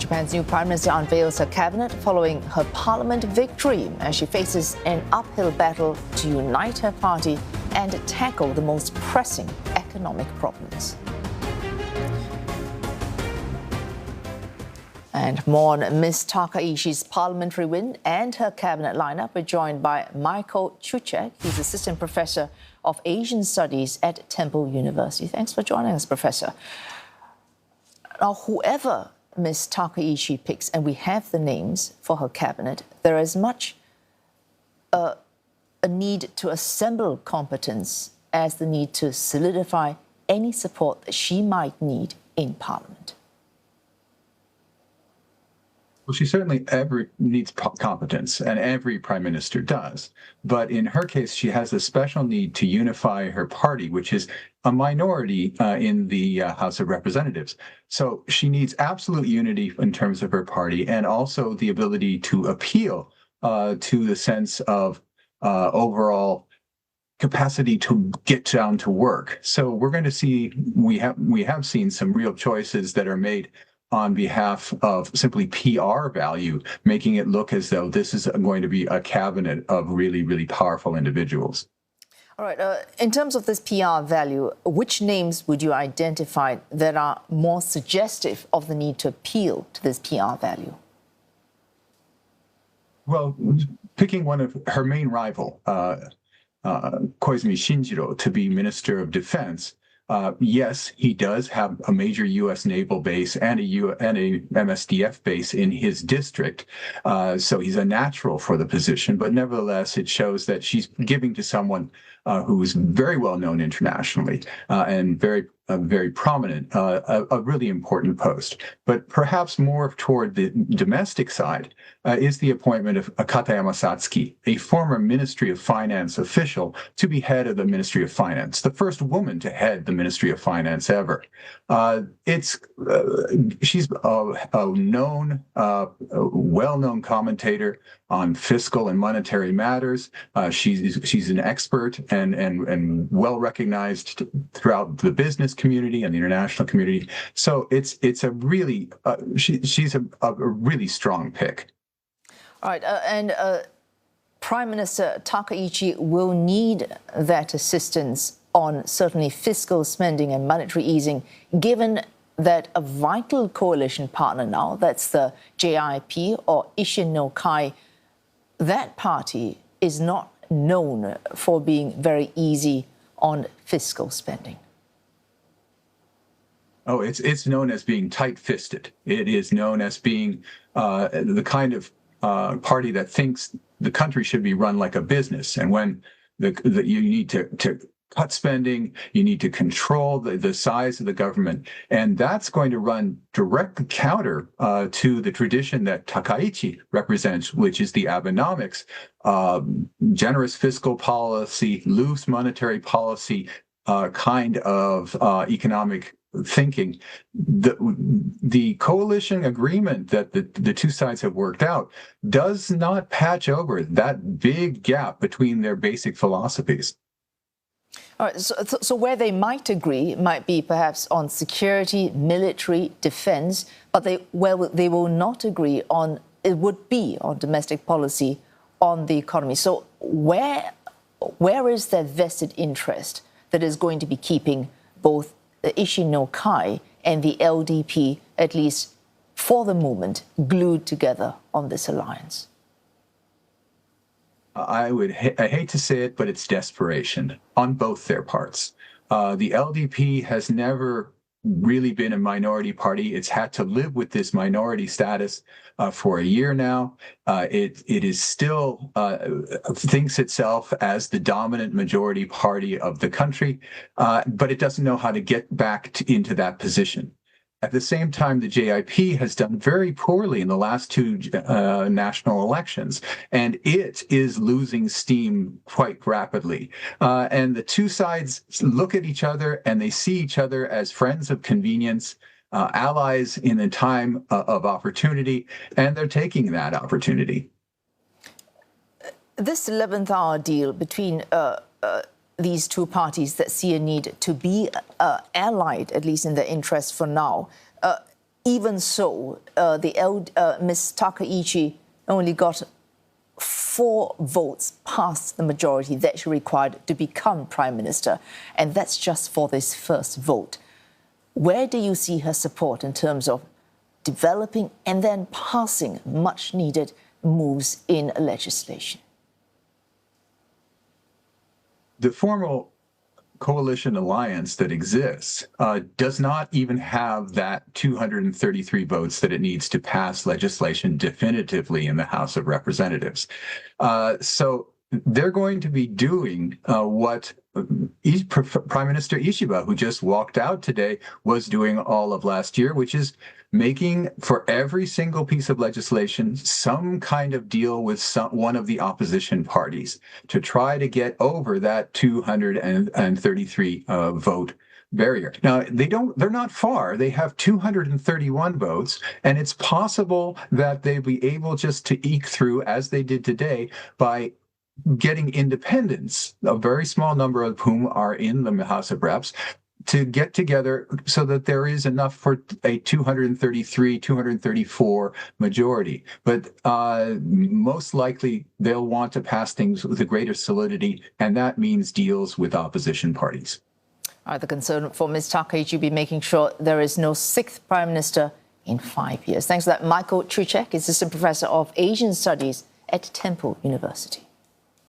Japan's new prime minister unveils her cabinet following her parliament victory as she faces an uphill battle to unite her party and tackle the most pressing economic problems. And more on Ms. Takaichi's parliamentary win and her cabinet lineup. We're joined by Michael Chuchek. He's assistant professor of Asian Studies at Temple University. Thanks for joining us, Professor. Now, whoever Ms. Takaichi picks, and we have the names for her cabinet, there is much a need to assemble competence as the need to solidify any support that she might need in Parliament. Well, she certainly needs competence, and every prime minister does. But in her case, she has a special need to unify her party, which is a minority in the House of Representatives. So she needs absolute unity in terms of her party, and also the ability to appeal to the sense of overall capacity to get down to work. So we're going to see, we have seen some real choices that are made on behalf of simply PR value, making it look as though this is going to be a cabinet of really, really powerful individuals. All right. In terms of this PR value, which names would you identify that are more suggestive of the need to appeal to this PR value? Well, picking one of her main rival, Koizumi Shinjiro, to be Minister of Defense. Yes, he does have a major U.S. naval base and a MSDF base in his district, so he's a natural for the position. But nevertheless, it shows that she's giving to someone who's very well known internationally and very prominent, a really important post. But perhaps more toward the domestic side is the appointment of Katayama Satsuki, a former Ministry of Finance official, to be head of the Ministry of Finance, the first woman to head the Ministry of Finance ever. She's a known, well-known commentator on fiscal and monetary matters. She's an expert and well recognized throughout the business community and the international community. So it's a really she's a really strong pick. All right, and Prime Minister Takaichi will need that assistance on certainly fiscal spending and monetary easing, given that a vital coalition partner now, that's the JIP or Isshin no Kai, that party is not known for being very easy on fiscal spending. Oh, it's known as being tight-fisted. It is known as being the kind of party that thinks the country should be run like a business, and when you need to cut spending, you need to control the size of the government, and that's going to run direct counter to the tradition that Takaichi represents, which is the Abenomics, generous fiscal policy, loose monetary policy kind of economic thinking. The coalition agreement that the two sides have worked out does not patch over that big gap between their basic philosophies. All right, so where they might agree might be perhaps on security, military, defense, but they will not agree on, it would be on domestic policy, on the economy. So where is that vested interest that is going to be keeping both the Isshin no Kai and the LDP, at least for the moment, glued together on this alliance? I hate to say it, but it's desperation on both their parts. The LDP has never really been a minority party. It's had to live with this minority status for a year now. It is still thinks itself as the dominant majority party of the country, but it doesn't know how to get back into that position. At the same time, the JIP has done very poorly in the last two national elections, and it is losing steam quite rapidly. And the two sides look at each other and they see each other as friends of convenience, allies in a time of opportunity, and they're taking that opportunity. This 11th hour deal between these two parties that see a need to be allied, at least in their interest for now, even so, Ms. Takaichi only got 4 votes past the majority that she required to become prime minister, and that's just for this first vote. Where do you see her support in terms of developing and then passing much-needed moves in legislation? The formal coalition alliance that exists does not even have that 233 votes that it needs to pass legislation definitively in the House of Representatives. So they're going to be doing what Prime Minister Ishiba, who just walked out today, was doing all of last year, which is making for every single piece of legislation some kind of deal with one of the opposition parties to try to get over that 233 vote barrier. Now, they're not far. They have 231 votes, and it's possible that they'll be able just to eke through, as they did today, by getting independents, a very small number of whom are in the House of Reps, to get together so that there is enough for a 233, 234 majority. But most likely they'll want to pass things with a greater solidity, and that means deals with opposition parties. The concern for Ms. Takaichi will be making sure there is no 6th prime minister in 5 years. Thanks for that. Michael Chuchek is Assistant Professor of Asian Studies at Temple University.